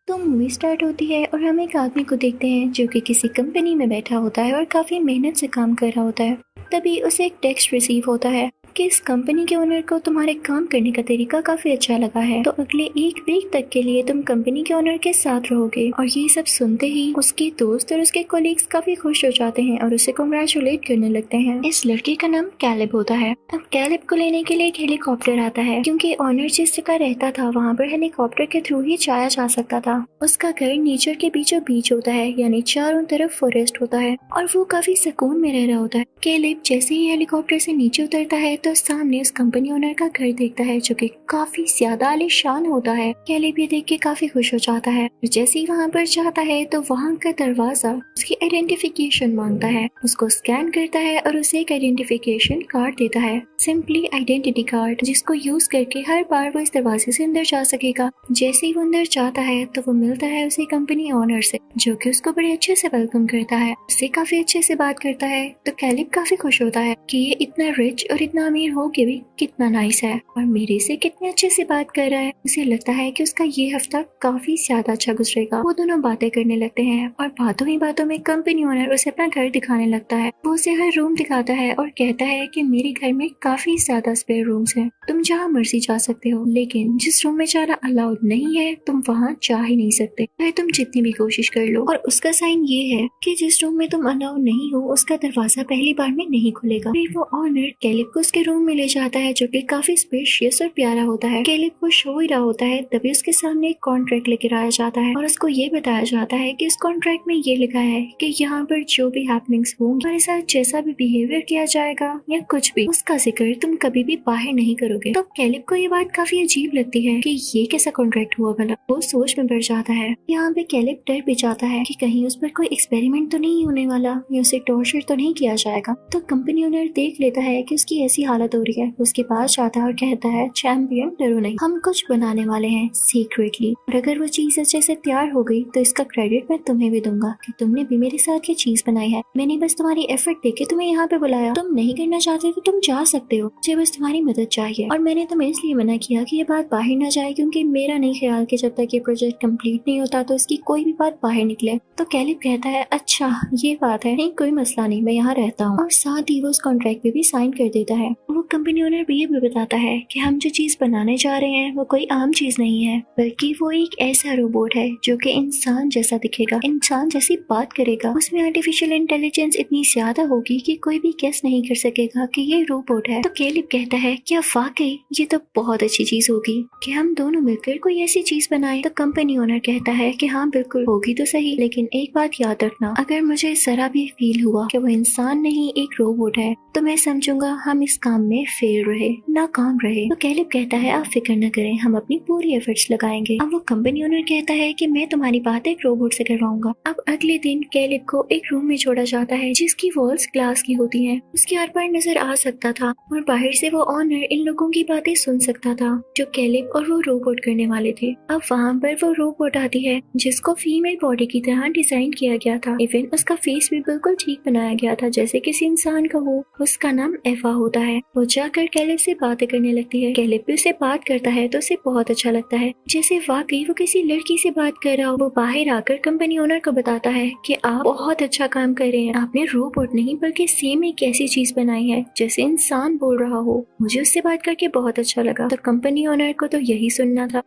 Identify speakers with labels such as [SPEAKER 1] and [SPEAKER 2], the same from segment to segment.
[SPEAKER 1] तो movie start होती है और हम एक आदमी को देखते हैं जो कि किसी कंपनी में बैठा होता है और काफी मेहनत से काम कर रहा होता है। तभी उसे एक टेक्स्ट रिसीव होता है कि इस कंपनी के ओनर को तुम्हारे काम करने का तरीका काफी अच्छा लगा है, तो अगले एक वीक तक के लिए तुम कंपनी के ओनर के साथ रहोगे। और ये सब सुनते ही उसके दोस्त और उसके कोलीग्स काफी खुश हो जाते हैं और उसे कांग्रेचुलेट करने लगते हैं। इस लड़के का नाम कैलिब होता है। अब कैलिब को लेने के लिए एक हेलीकॉप्टर आता है, क्योंकि ओनर जिस जगह रहता था वहाँ पर हेलीकॉप्टर के थ्रू ही जाया जा सकता था। उसका घर नेचर के बीचों बीच होता है, यानी चारों तरफ फॉरेस्ट होता है और वो काफी सुकून में रह रहा होता है। कैलिब जैसे ही हेलीकॉप्टर से नीचे उतरता है तो सामने उस कंपनी ओनर का घर देखता है जो कि काफी ज्यादा आलीशान होता है। कैलिब ये देख के काफी खुश हो जाता है। जैसे ही वहाँ पर जाता है तो वहाँ का दरवाजा उसकी आइडेंटिफिकेशन मांगता है, उसको स्कैन करता है और उसे एक आइडेंटिफिकेशन कार्ड देता है, सिंपली आइडेंटिटी कार्ड, जिसको यूज करके हर बार वो इस दरवाजे से अंदर जा सकेगा। जैसे ही वो अंदर जाता है तो वो मिलता है उसे कंपनी ओनर से, जो कि उसको बड़े अच्छे से वेलकम करता है, उससे काफी अच्छे से बात करता है। तो कैलिब काफी खुश होता है कि ये इतना रिच और इतना अमीर हो के भी कितना नाइस है और मेरे से कितने अच्छे से बात कर रहा है। उसे लगता है कि उसका ये हफ्ता काफी ज्यादा अच्छा गुजरेगा। वो दोनों बातें करने लगते हैं और बातों ही बातों में कंपनी ओनर उसे अपना घर दिखाने लगता है। वो उसे हर रूम दिखाता है और कहता है कि मेरे घर में काफी ज्यादा स्पेयर रूम्स हैं, तुम जहाँ मर्जी जा सकते हो, लेकिन जिस रूम में जाना अलाउड नहीं है तुम वहाँ जा ही नहीं सकते, चाहे तुम जितनी भी कोशिश कर लो। और उसका साइन ये है कि जिस रूम में तुम अलाउड नहीं हो उसका दरवाजा पहली बार में नहीं खुलेगा। फिर वो ऑनर कैलिब को उसके रूम में ले जाता है जो कि काफी स्पेशियस और प्यारा होता है। कैलिब को शो ही रहा होता है, तभी उसके सामने एक कॉन्ट्रैक्ट लेकर आया जाता है और उसको ये बताया जाता है कि इस कॉन्ट्रैक्ट में ये लिखा है कि यहाँ पर जो भी हैपनिंग्स होंगी, हमारे साथ जैसा भी बिहेवियर किया जाएगा या कुछ भी, उसका जिक्र तुम कभी भी बाहर नहीं करोगे। तो कैलिब को ये बात काफी अजीब लगती है कि ये कैसा कॉन्ट्रैक्ट हुआ भला। वो सोच में पड़ जाता है। यहाँ पे कैलिब डर भी जाता है कि कहीं उस पर कोई एक्सपेरिमेंट तो नहीं होने वाला या उसे टॉर्चर तो नहीं किया जाएगा। तो कंपनी ओनर देख लेता है कि उसकी ऐसी हालत हो रही है, उसके पास जाता है और कहता है चैंपियन डरो नहीं, हम कुछ बनाने वाले हैं सीक्रेटली, और अगर वो चीज अच्छे से तैयार हो गई तो इसका क्रेडिट मैं तुम्हें भी दूंगा कि तुमने भी मेरे साथ ये चीज बनाई है। मैंने बस तुम्हारी एफर्ट देके तुम्हें यहाँ पे बुलाया, तुम नहीं करना चाहते तो तुम जा सकते हो, मुझे बस तुम्हारी मदद चाहिए। और मैंने तुम्हें इसलिए मना किया कि ये बात बाहर ना जाए, क्योंकि मेरा नहीं ख्याल कि जब तक ये प्रोजेक्ट कंप्लीट नहीं होता तो इसकी कोई भी बात बाहर निकले। तो कैलिब कहता है अच्छा ये बात है, नहीं कोई मसला नहीं, मैं यहाँ रहता हूँ। और साथ ही वो उस कॉन्ट्रैक्ट पे भी साइन कर देता है। वो कंपनी ओनर भी ये भी बताता है कि हम जो चीज बनाने जा रहे हैं वो कोई आम चीज नहीं है, बल्कि वो एक ऐसा रोबोट है जो कि इंसान जैसा दिखेगा, इंसान जैसी बात करेगा, उसमें आर्टिफिशियल इंटेलिजेंस इतनी ज्यादा होगी कि कोई भी गेस नहीं कर सकेगा कि ये रोबोट है। तो कैलिब कहता है क्या वाकई ये तो बहुत अच्छी चीज होगी कि हम दोनों मिलकर कोई ऐसी चीज बनाए। तो कंपनी ओनर कहता है कि हाँ बिल्कुल होगी तो सही, लेकिन एक बात याद रखना, अगर मुझे जरा भी फील हुआ कि वो इंसान नहीं एक रोबोट है तो मैं समझूंगा हम इस काम में फेल रहे, नाकाम रहे। तो कैलिब कहता है आप फिक्र न करें, हम अपनी पूरी एफर्ट्स लगाएंगे। अब वो कंपनी ओनर कहता है कि मैं तुम्हारी बात एक रोबोट से करवाऊंगा। अब अगले दिन कैलिब को एक रूम में छोड़ा जाता है जिसकी वॉल्स ग्लास की होती हैं, उसके आर पार नजर आ सकता था और बाहर से वो ऑनर इन लोगों की बातें सुन सकता था जो कैलिब और वो रोबोट करने वाले थे। अब वहाँ पर वो रोबोट आती है जिसको फीमेल बॉडी की तरह डिजाइन किया गया था, इवन उसका फेस भी बिल्कुल ठीक बनाया गया था जैसे किसी इंसान का हो। उसका नाम एवा होता है। वो जाकर कैलिब से बातें करने लगती है। कैलिब भी उससे बात करता है तो उसे बहुत अच्छा लगता है, जैसे वाकई वो किसी लड़की से बात कर रहा हो। वो बाहर आकर कंपनी ओनर को बताता है कि आप बहुत अच्छा काम कर रहे हैं, आपने रोबोट नहीं बल्कि सेम एक ऐसी चीज बनाई है जैसे इंसान बोल रहा हो। मुझे उससे बात करके बहुत अच्छा लगा। तो कंपनी ओनर को तो यही सुनना था।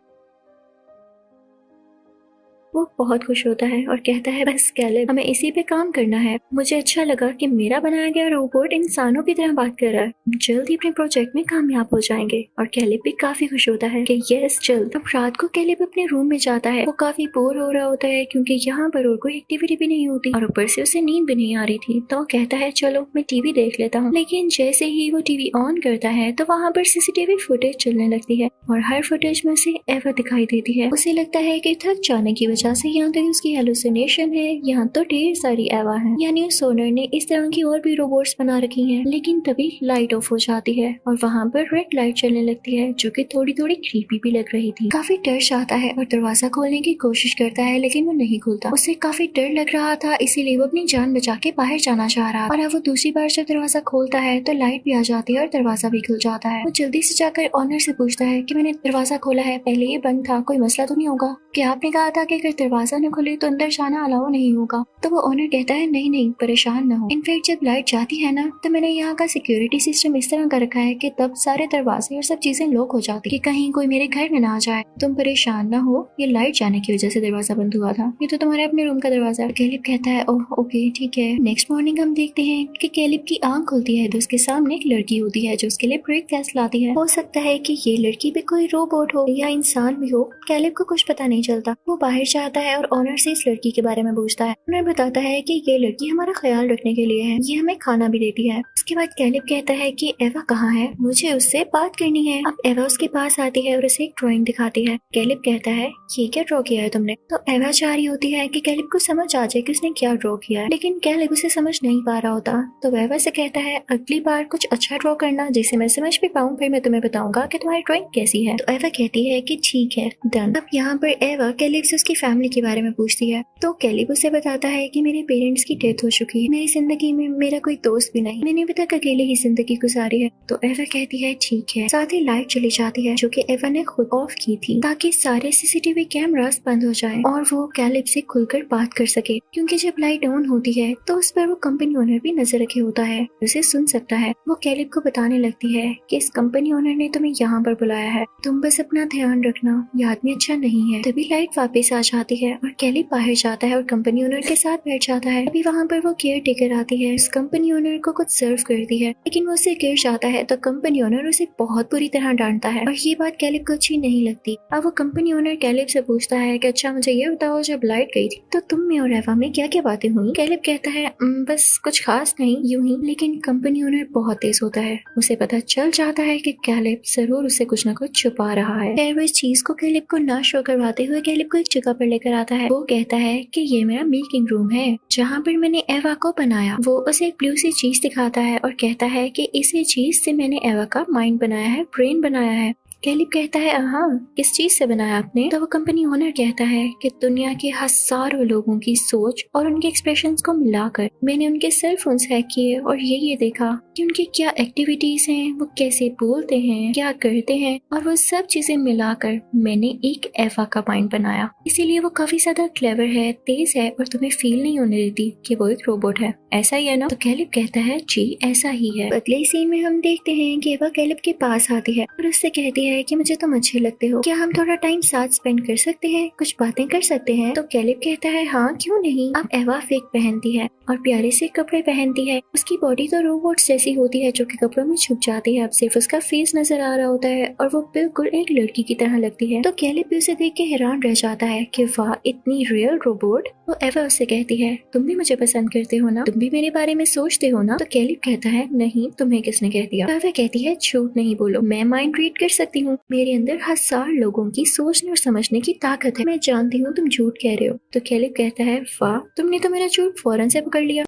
[SPEAKER 1] वो बहुत खुश होता है और कहता है बस कैलिब हमें इसी पे काम करना है। मुझे अच्छा लगा कि मेरा बनाया गया रोबोट इंसानों की तरह बात कर रहा है, जल्द ही अपने प्रोजेक्ट में कामयाब हो जाएंगे। और कैलिब भी काफी खुश होता है कि यस जल्द। अब रात को कैलिब अपने रूम में जाता है। वो काफी बोर हो रहा होता है क्योंकि यहाँ पर और कोई एक्टिविटी भी नहीं होती और ऊपर से उसे नींद भी नहीं आ रही थी। तो वो कहता है चलो मैं टीवी देख लेता हूँ। लेकिन जैसे ही वो टीवी ऑन करता है तो वहाँ पर सीसीटीवी फुटेज चलने लगती है और हर फुटेज में से एवा दिखाई देती है। उसे लगता है कि थक जाने की वजह से यहाँ तक उसकी हेलुसिनेशन है, यहाँ तो ढेर सारी एवा है, यानी उस ओनर ने इस तरह की और भी रोबोट्स बना रखी हैं। लेकिन तभी लाइट ऑफ हो जाती है और वहाँ पर रेड लाइट चलने लगती है जो कि थोड़ी थोड़ी क्रीपी भी लग रही थी। काफी डर जाता है और दरवाजा खोलने की कोशिश करता है लेकिन वो नहीं खुलता। उसे काफी डर लग रहा था, इसीलिए वो अपनी जान बचा के बाहर जाना चाह रहा। और अब वो दूसरी बार जब दरवाजा खोलता है तो लाइट भी आ जाती है और दरवाजा भी खुल जाता है। वो जल्दी से जाकर ऑनर से पूछता है कि मैंने दरवाजा खोला है, पहले ये बंद था, कोई मसला तो नहीं होगा? क्या आपने कहा था कि अगर अगर दरवाजा न खुले तो अंदर जाना अलाउ नहीं होगा। तो वो ओनर कहता है नहीं नहीं परेशान न हो, इनफैक्ट जब लाइट जाती है ना तो मैंने यहाँ का सिक्योरिटी सिस्टम इस तरह का रखा है कि तब सारे दरवाजे और सब चीजें लॉक हो जाती है कि कहीं कोई मेरे घर में ना आ जाए। तुम परेशान ना हो, ये लाइट जाने की वजह से दरवाजा बंद हुआ था, ये तो तुम्हारे अपने रूम का दरवाजा है। कैलिब कहता है ओह ओके ठीक है। नेक्स्ट मॉर्निंग हम देखते हैं कि कैलिब की आंख खुलती है तो उसके सामने एक लड़की होती है जो उसके लिए ब्रेकफास्ट लाती है। हो सकता है कि ये लड़की भी कोई रोबोट हो या इंसान भी हो, कैलिब को कुछ पता नहीं चलता। वो बाहर जाता है और ऑनर से इस लड़की के बारे में पूछता है। ऑनर बताता है कि ये लड़की हमारा ख्याल रखने के लिए है, ये हमें खाना भी देती है। उसके बाद कैलिब कहता है कि एवा कहाँ है, मुझे उससे बात करनी है। अब एवा उसके पास आती है और उसे एक ड्राइंग दिखाती है। कैलिब कहता है ये क्या ड्रॉ किया है तुमने। तो एवा चाह रही होती है कि कैलिब को समझ आ जाए कि उसने क्या ड्रॉ किया है, लेकिन कैलिब उसे समझ नहीं पा रहा होता। तो एवा से कहता है अगली बार कुछ अच्छा ड्रॉ करना जिसे मैं समझ भी पाऊँ, फिर मैं तुम्हें बताऊंगा कि तुम्हारी ड्राइंग कैसी है। तो एवा कहती है कि ठीक है डन। अब यहाँ पर एवा कैलिब से उसकी फैमिली के बारे में पूछती है। तो कैलिब उसे बताता है कि मेरे पेरेंट्स की डेथ हो चुकी है, मेरी जिंदगी में मेरा कोई दोस्त भी नहीं, मैंने अभी तक अकेले ही जिंदगी गुजारी है। तो एवा कहती है ठीक है। साथ ही लाइट चली जाती है जो कि एवा ने खुद ऑफ की थी ताकि सारे सीसीटीवी कैमरास बंद हो जाएं और वो कैलिब से खुलकर बात कर सके, क्योंकि जब लाइट ऑन होती है तो उस पर वो कंपनी ओनर भी नजर रखे होता है, उसे सुन सकता है। वो कैलिब को बताने लगती है कि इस कंपनी ओनर ने तुम्हें यहाँ पर बुलाया है, तुम बस अपना ध्यान रखना, ये आदमी अच्छा नहीं है। तभी लाइट वापस आ जाती है और कैलिब बाहर जाता है और कंपनी ओनर के साथ बैठ जाता है। अभी वहाँ पर वो केयर टेकर आती है, इस कंपनी ओनर को कुछ सर्व करती है, लेकिन वो उसे गिर जाता है तो कंपनी ओनर उसे बहुत बुरी तरह डांटता है और ये बात कैलिब को अच्छी नहीं लगती। अब वो कंपनी ओनर कैलिब से पूछता है कि अच्छा मुझे ये बताओ जब लाइट गई थी तो तुम में और एवा में क्या क्या बातें हुई। कैलिब कहता है बस कुछ खास नहीं, यूं ही। लेकिन कंपनी ओनर बहुत तेज होता है, उसे पता चल जाता है कि कैलिब जरूर उसे कुछ न कुछ छुपा रहा है। फिर वो इस चीज को कैलिब को ना शो करवाते हुए कैलिब को एक जगह पर लेकर आता है। वो कहता है कि ये मेरा मिल्किंग रूम है जहाँ पर मैंने एवा को बनाया। वो उसे एक ब्लू सी चीज दिखाता है और कहता है कि इसी चीज से मैंने एवा का माइंड बनाया है, ब्रेन बनाया है। कैलिब कहता है हाँ किस चीज से बनाया आपने। तो वो कंपनी ओनर कहता है कि दुनिया के हजारों लोगों की सोच और उनके एक्सप्रेशंस को मिलाकर मैंने उनके सेल फोन्स हैक किए और ये देखा कि उनकी क्या एक्टिविटीज हैं, वो कैसे बोलते हैं, क्या करते हैं, और वो सब चीजें मिलाकर मैंने एक एवा का माइंड बनाया। इसीलिए वो काफी ज्यादा क्लेवर है, तेज है और तुम्हें फील नहीं होने देती कि वो एक रोबोट है। ऐसा ही है ना। तो कैलिब कहता है जी ऐसा ही है। अगले सीन में हम देखते हैं कि एवा कैलिब के पास आती है और उससे कहती है कि मुझे तुम अच्छे लगते हो, क्या हम थोड़ा टाइम साथ स्पेंड कर सकते हैं, कुछ बातें कर सकते हैं। तो कैलिब कहता है हाँ क्यों नहीं। अब एवा फेक पहनती है और प्यारे से कपड़े पहनती है। उसकी बॉडी तो रोबोट जैसी होती है जो कि कपड़ों में छुप जाती है, अब सिर्फ उसका फेस नजर आ रहा होता है और वो बिल्कुल एक लड़की की तरह लगती है। तो कैलिब भी उसे देख के हैरान रह जाता है कि वाह इतनी रियल रोबोट। तो एवा उससे कहती है तुम भी मुझे पसंद करते हो ना, तुम भी मेरे बारे में सोचते हो ना। तो कैलिब कहता है नहीं, तुम्हें किसने कह दिया। तो एवा कहती है झूठ नहीं बोलो, मैं माइंड रीड कर सकती हूँ, मेरे अंदर हजार लोगों की सोचने और समझने की ताकत है, मैं जानती हूँ तुम झूठ कह रहे हो। तो कैलिब कहता है वाह तुमने तो मेरा झूठ फौरन से पकड़ लिया।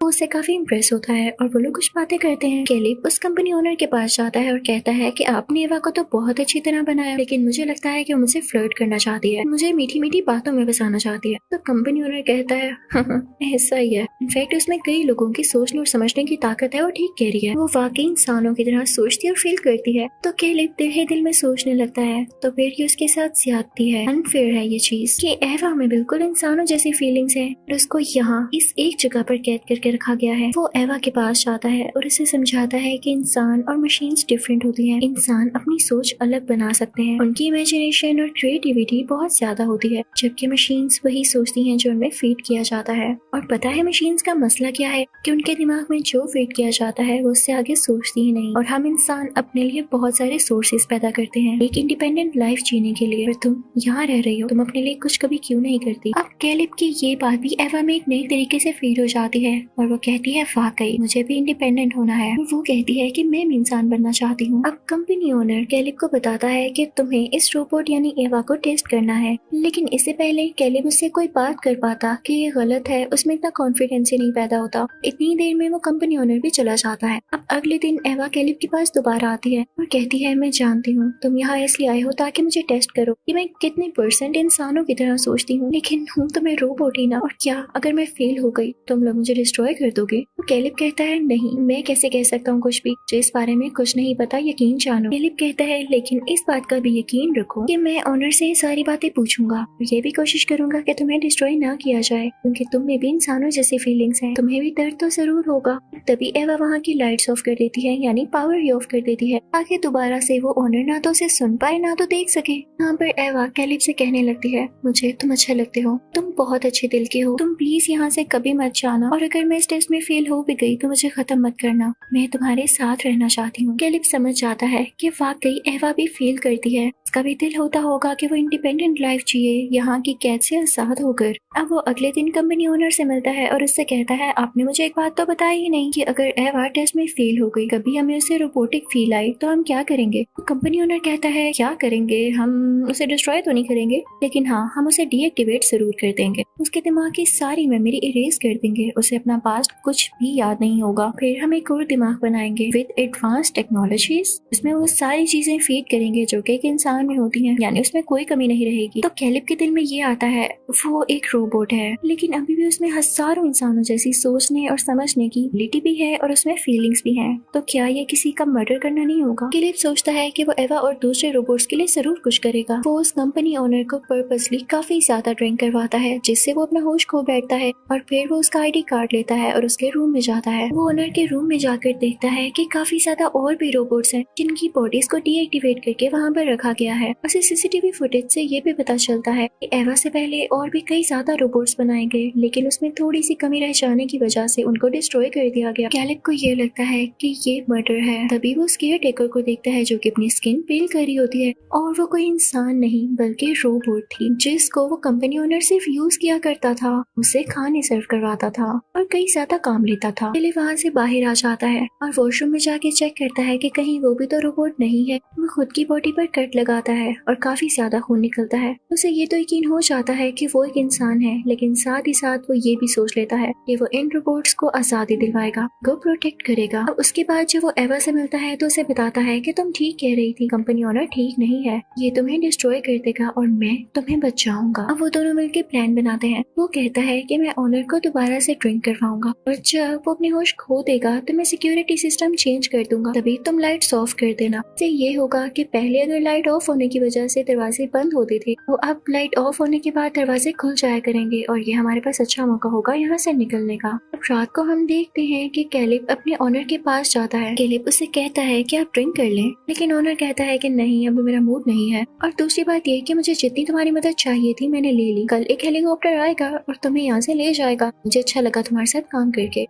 [SPEAKER 1] वो उससे काफी इम्प्रेस होता है और वो लोग कुछ बातें करते हैं। कैलिब उस कंपनी ओनर के पास जाता है और कहता है कि आपने एवा को तो बहुत अच्छी तरह बनाया, लेकिन मुझे लगता है कि वो मुझसे फ्लर्ट करना चाहती है, मुझे मीठी मीठी बातों में फंसाना चाहती है। तो कंपनी ओनर कहता है हाँ, ऐसा ही है, इनफैक्ट उसमें कई लोगों की सोचने और समझने की ताकत है, वो ठीक कह रही है, वो वाकई इंसानों की तरह सोचती और फील करती है। तो कैलिब दिल ही दिल में सोचने लगता है तो फिर ये उसके साथ ज्यादती है, अनफेयर है ये चीज कि एवा में बिल्कुल इंसानों जैसी फीलिंग्स है और उसको यहाँ इस एक जगह पर कैद करके रखा गया है। वो एवा के पास जाता है और उसे समझाता है कि इंसान और मशीन्स डिफरेंट होती हैं, इंसान अपनी सोच अलग बना सकते हैं, उनकी इमेजिनेशन और क्रिएटिविटी बहुत ज्यादा होती है, जबकि मशीन्स वही सोचती हैं जो उनमें फीड किया जाता है। और पता है मशीन्स का मसला क्या है कि उनके दिमाग में जो फीड किया जाता है वो उससे आगे सोचती ही नहीं। और हम इंसान अपने लिए बहुत सारे सोर्सेज पैदा करते हैं एक इंडिपेंडेंट लाइफ जीने के लिए, और तुम यहाँ रह रही हो, तुम अपने लिए कुछ कभी क्यों नहीं करती। अब कैलिब की ये बात भी एवा में एक नई तरीके से फीड हो जाती है और वो कहती है वाकई मुझे भी इंडिपेंडेंट होना है। वो कहती है कि मैं भी इंसान बनना चाहती हूँ। अब कंपनी ओनर कैलिब को बताता है कि तुम्हें इस रोबोट यानी एवा को टेस्ट करना है, लेकिन इससे पहले कैलिब उससे कोई बात कर पाता कि ये गलत है, उसमें इतना कॉन्फिडेंस ही नहीं पैदा होता। इतनी देर में वो कंपनी ओनर भी चला जाता है। अब अगले दिन एवा कैलिब के पास दोबारा आती है और कहती है मैं जानती हूँ तुम यहाँ इसलिए आए हो ताकि मुझे टेस्ट करो कि मैं कितने % इंसानों की तरह सोचती हूँ, लेकिन हूँ तो मैं रोबोट ही ना, और क्या अगर मैं फेल हो गई तुम लोग मुझे डिस्ट्रॉय कर दोगे? तो कैलिब कहता है नहीं, मैं कैसे कह सकता हूँ कुछ भी, जो इस बारे में कुछ नहीं पता यकीन जानो। कैलिब कहता है लेकिन इस बात का भी यकीन रखो कि मैं ऑनर से ये सारी बातें पूछूंगा, ये भी कोशिश करूंगा कि तुम्हें डिस्ट्रॉय ना किया जाए, क्योंकि तुम में भी इंसानों जैसी फीलिंग्स हैं, तुम्हें भी दर्द तो जरूर होगा। तभी एवा वहाँ की लाइट्स ऑफ कर देती है, यानी पावर ही ऑफ कर देती है, ताकि दोबारा से वो ऑनर ना तो उसे सुन पाए ना तो देख सके। यहाँ पर एवा कैलिब से कहने लगती है, मुझे तुम अच्छे लगते हो, तुम बहुत अच्छे दिल के हो, तुम प्लीज यहाँ से कभी मत जाना, और अगर मैं इस टेस्ट में फेल हो भी गई तो मुझे खत्म मत करना, मैं तुम्हारे साथ रहना चाहती हूँ। कैलिब समझ जाता है कि वाकई एवा भी फेल करती है, उसका भी दिल होता होगा कि वो इंडिपेंडेंट लाइफ जिए, यहाँ की कैद से आजाद होकर। अब वो अगले दिन कंपनी ओनर से मिलता है और उससे कहता है, आपने मुझे एक बात तो बताई ही नहीं कि अगर एवा टेस्ट में फेल हो गई, कभी हमें उसे रोबोटिक फील आई तो हम क्या करेंगे? कंपनी ओनर कहता है, क्या करेंगे, हम उसे डिस्ट्रॉय तो नहीं करेंगे, लेकिन हाँ हम उसे डीएक्टिवेट जरूर कर देंगे, उसके दिमाग की सारी मेमोरी इरेज कर देंगे, उसे अपना पास्ट कुछ भी याद नहीं होगा। फिर हम एक और दिमाग बनाएंगे विद एडवांस टेक्नोलॉजीज, उसमें वो सारी चीजें फीड करेंगे जो कि एक इंसान में होती हैं, यानी उसमें कोई कमी नहीं रहेगी। तो कैलिब के दिल में ये आता है, वो एक रोबोट है लेकिन अभी भी उसमें हजारों इंसानों जैसी सोचने और समझने की एबिलिटी भी है और उसमें फीलिंग्स भी हैं, तो क्या ये किसी का मर्डर करना नहीं होगा? कैलिब सोचता है कि वो एवा और दूसरे रोबोट्स के लिए जरूर कुछ करेगा। वो उस कंपनी ओनर को पर्पसली काफी ज्यादा ड्रिंक करवाता है, जिससे वो अपना होश खो बैठता है, और फिर वो उसका आईडी कार्ड लेता है और उसके रूम में जाता है। वो ओनर के रूम में जाकर देखता है कि काफी ज्यादा और भी रोबोट्स हैं जिनकी बॉडीज को डीएक्टिवेट करके वहाँ पर रखा गया है। उसे सीसीटीवी फुटेज से ये भी पता चलता है कि एवा से पहले और भी कई ज्यादा रोबोट्स बनाए गए, लेकिन उसमें थोड़ी सी कमी रह जाने की वजह से उनको डिस्ट्रॉय कर दिया गया। कैलिब को ये लगता है कि ये मर्डर है। तभी वो स्केयर टेकर को देखता है जो कि अपनी स्किन पील कर रही होती है, और वो कोई इंसान नहीं बल्कि रोबोट थी, जिसको वो कंपनी ओनर सिर्फ यूज किया करता था, उसे खाने सर्व करवाता था और कई ज्यादा काम लेता था। कैलिब वहाँ से बाहर आ जाता है और वॉशरूम में जाके चेक करता है कि कहीं वो भी तो रोबोट नहीं है। वो खुद की बॉडी पर कट लगाता है और काफी ज्यादा खून निकलता है। उसे ये तो यकीन हो जाता है कि वो एक इंसान है, लेकिन साथ ही साथ वो ये भी सोच लेता है कि वो इन रोबोट्स को आजादी दिलवाएगा, को प्रोटेक्ट करेगा। अब उसके बाद जब वो एवा से मिलता है तो उसे बताता है कि तुम ठीक कह रही थी, कंपनी ओनर ठीक नहीं है, ये तुम्हें डिस्ट्रॉय कर देगा और मैं तुम्हें बचाऊंगा। अब वो दोनों मिलकर प्लान बनाते हैं। वो कहता है कि मैं ओनर को दोबारा से ड्रिंक करवाऊंगा, और जब वो अपनी होश खो देगा तो मैं सिक्योरिटी सिस्टम चेंज कर दूंगा, तभी तुम लाइट्स ऑफ कर देना। इससे ये होगा कि पहले अगर लाइट ऑफ होने की वजह से दरवाजे बंद होते थे, वो अब लाइट ऑफ होने के बाद दरवाजे खुल जाया करेंगे, और ये हमारे पास अच्छा मौका होगा यहाँ से निकलने का। अब रात को हम देखते हैं कि कैलिब अपने ओनर के पास जाता है। कैलिब उसे कहता है कि आप ड्रिंक कर लें, लेकिन ओनर कहता है कि नहीं, अभी मेरा मूड नहीं है, और दूसरी बात ये कि मुझे जितनी तुम्हारी मदद चाहिए थी मैंने ले ली, कल एक हेलीकॉप्टर आएगा और तुम्हें यहाँ से ले जाएगा, मुझे अच्छा लगा तुम्हारे साथ काम करके।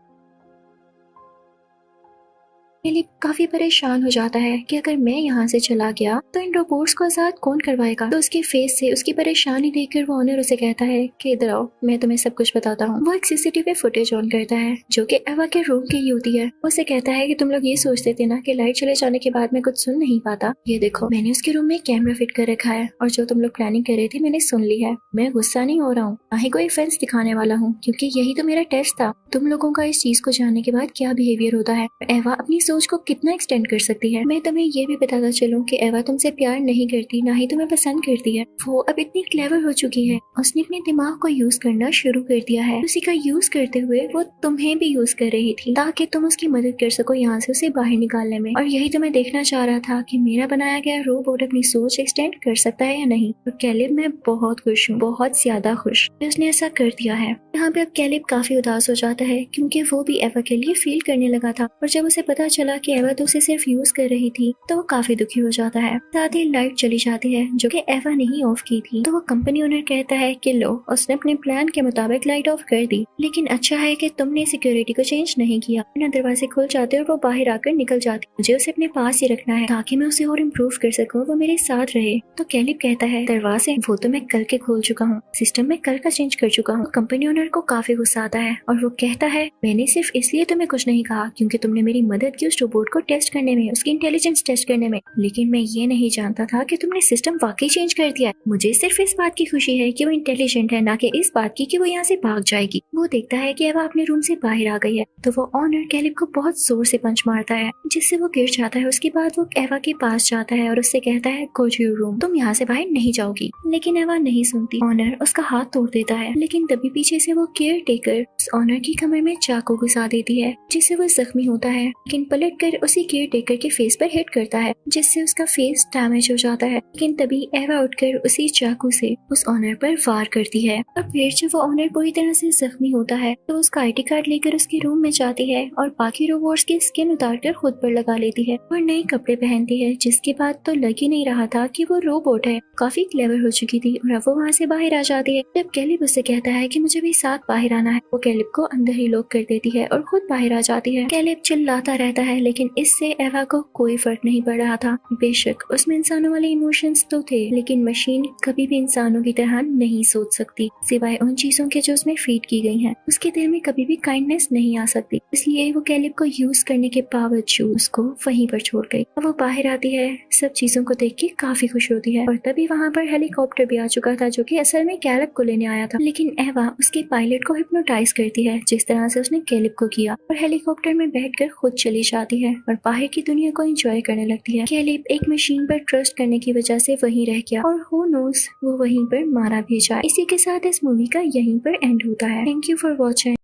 [SPEAKER 1] कैलिब काफी परेशान हो जाता है कि अगर मैं यहाँ से चला गया तो इन रोबोट्स को आजाद कौन करवाएगा। तो उसके फेस से उसकी परेशानी देखकर वो ओनर उसे कहता है कि इधर आओ, मैं तुम्हें सब कुछ बताता हूँ। वो एक सीसीटीवी फुटेज ऑन करता है जो कि एवा के रूम की होती है। उसे कहता है कि तुम लोग ये सोचते थे ना कि लाइट चले जाने के बाद मैं कुछ सुन नहीं पाता, ये देखो मैंने उसके रूम में कैमरा फिट कर रखा है, और जो तुम लोग प्लानिंग कर रहे थे मैंने सुन ली है। मैं गुस्सा नहीं हो रहा हूँ, ना ही कोई फेंस दिखाने वाला हूँ, क्योंकि यही तो मेरा टेस्ट था, तुम लोगों का इस चीज को जानने के बाद क्या बिहेवियर होता है, एवा अपनी सोच को कितना एक्सटेंड कर सकती है। मैं तुम्हें ये भी बताता चलूं कि एवा तुमसे प्यार नहीं करती, ना ही तुम्हें पसंद करती है। वो अब इतनी क्लेवर हो चुकी है, उसने अपने दिमाग को यूज करना शुरू कर दिया है। उसी का यूज करते हुए वो तुम्हें भी यूज कर रही थी ताकि तुम उसकी मदद कर सको यहाँ से उसे बाहर निकालने में। और यही तो मैं देखना चाह रहा था कि मेरा बनाया गया रोबोट अपनी सोच एक्सटेंड कर सकता है या नहीं। और कैलिब मैं बहुत खुश हूँ, बहुत ज्यादा खुश कि उसने ऐसा कर दिया है। यहाँ पे अब कैलिब काफी उदास हो जाता है क्योंकि वो भी एवा के लिए फील करने लगा था, और जब उसे पता चला कि एवा तो उसे सिर्फ यूज कर रही थी तो वो काफी दुखी हो जाता है। साथ ही लाइट चली जाती है जो कि एवा ने ही ऑफ की थी। तो वो कंपनी ओनर कहता है कि लो, उसने अपने प्लान के मुताबिक लाइट ऑफ कर दी, लेकिन अच्छा है कि तुमने सिक्योरिटी को चेंज नहीं किया, ना दरवाजे खुल जाते और वो बाहर आकर निकल जाती। मुझे उसे अपने पास ही रखना है ताकि मैं उसे और इम्प्रूव कर सकूँ, वो मेरे साथ रहे। तो कैलिब कहता है दरवाजे वो तो मैं कल के खोल चुका हूँ, सिस्टम में कल का चेंज कर चुका हूँ। कंपनी ओनर को काफी गुस्सा आता है और वो कहता है मैंने सिर्फ इसलिए तुम्हें कुछ नहीं कहा क्योंकि तुमने मेरी मदद की उस रोबोट को टेस्ट करने में, उसकी इंटेलिजेंस टेस्ट करने में, लेकिन मैं ये नहीं जानता था कि तुमने सिस्टम वाकई चेंज कर दिया है। मुझे सिर्फ इस बात की खुशी है कि वो इंटेलिजेंट है, ना कि इस बात की कि वो यहाँ से भाग जाएगी। वो देखता है कि एवा अपने रूम से बाहर आ गई है तो वो ऑनर कैलिब को बहुत जोर से पंच मारता है जिससे वो गिर जाता है। उसके बाद वो एवा के पास जाता है और उससे कहता है गो टू योर रूम, तुम यहाँ से बाहर नहीं जाओगी। लेकिन एवा नहीं सुनती। ऑनर उसका हाथ तोड़ देता है, लेकिन तभी पीछे से वो केयर टेकर ऑनर की कमर में चाकू घुसा देती है जिससे वो जख्मी होता है, लेकिन पलट कर उसी केयर टेकर के फेस पर हिट करता है जिससे उसका फेस डैमेज हो जाता है। लेकिन तभी एवा उठकर उसी चाकू से उस ऑनर पर वार करती है। अब फिर जब वो ऑनर पूरी तरह से जख्मी होता है तो उसका आईडी कार्ड लेकर उसके रूम में जाती है और बाकी रोबोट्स की स्किन उतारकर खुद पर लगा लेती है और नए कपड़े पहनती है, जिसके बाद तो लग ही नहीं रहा था कि वो रोबोट है। काफी क्लेवर हो चुकी थी और अब वो वहाँ से बाहर आ जाती है। जब कैलिब उससे कहता है कि मुझे भी साथ बाहर आना है, वो कैलिब को अंदर ही लॉक कर देती है और खुद बाहर आ जाती है। कैलिब चिल्लाता रहता है लेकिन इससे एवा को कोई फर्क नहीं पड़ रहा था। बेशक उसमें इंसानों वाले इमोशंस तो थे, लेकिन मशीन कभी भी इंसानों की तरह नहीं सोच सकती सिवाय उन चीजों के जो उसमें फीड की गई हैं। उसके दिल में कभी भी काइंडनेस नहीं आ सकती, इसलिए वो कैलिब को यूज करने के बावजूद उसको वहीं पर छोड़ गई। अब वो बाहर आती है, सब चीजों को देख के काफी खुश होती है और तभी वहाँ पर हेलीकॉप्टर भी आ चुका था जो कि असल में कैलिब को लेने आया था। लेकिन एवा उसके पायलट को हिप्नोटाइज करती है जिस तरह से उसने कैलिब को किया और हेलीकॉप्टर में बैठकर खुद चली जाती है और बाहर की दुनिया को एंजॉय करने लगती है। कैलिब एक मशीन पर ट्रस्ट करने की वजह से वहीं रह गया और हु नोस वो वहीं पर मारा भी जाए। इसी के साथ इस मूवी का यहीं पर एंड होता है। Thank you for watching.